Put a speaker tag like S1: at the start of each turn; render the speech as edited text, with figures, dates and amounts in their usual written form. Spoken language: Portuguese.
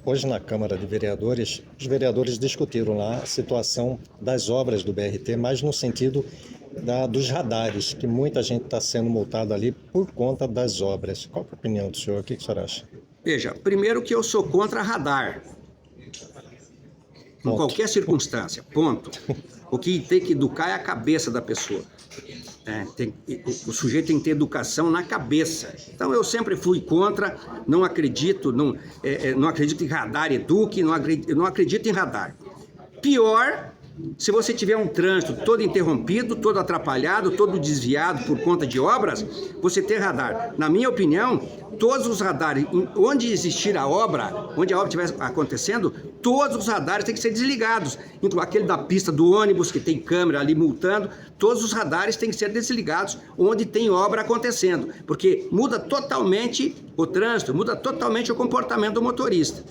S1: Hoje na Câmara de Vereadores, os vereadores discutiram lá a situação das obras do BRT, mas no sentido dos radares, que muita gente está sendo multada ali por conta das obras. Qual é a opinião do senhor? O que o senhor acha?
S2: Veja, primeiro que eu sou contra radar, em qualquer circunstância, ponto. O que tem que educar é a cabeça da pessoa. O sujeito tem que ter educação na cabeça. Então eu sempre fui contra, não acredito em radar eduque, não acredito em radar. Pior, se você tiver um trânsito todo interrompido, todo atrapalhado, todo desviado por conta de obras, você tem radar. Na minha opinião, todos os radares, onde existir a obra, onde a obra estiver acontecendo, todos os radares têm que ser desligados. Inclusive aquele da pista do ônibus, que tem câmera ali multando, todos os radares têm que ser desligados onde tem obra acontecendo, porque muda totalmente o trânsito, muda totalmente o comportamento do motorista.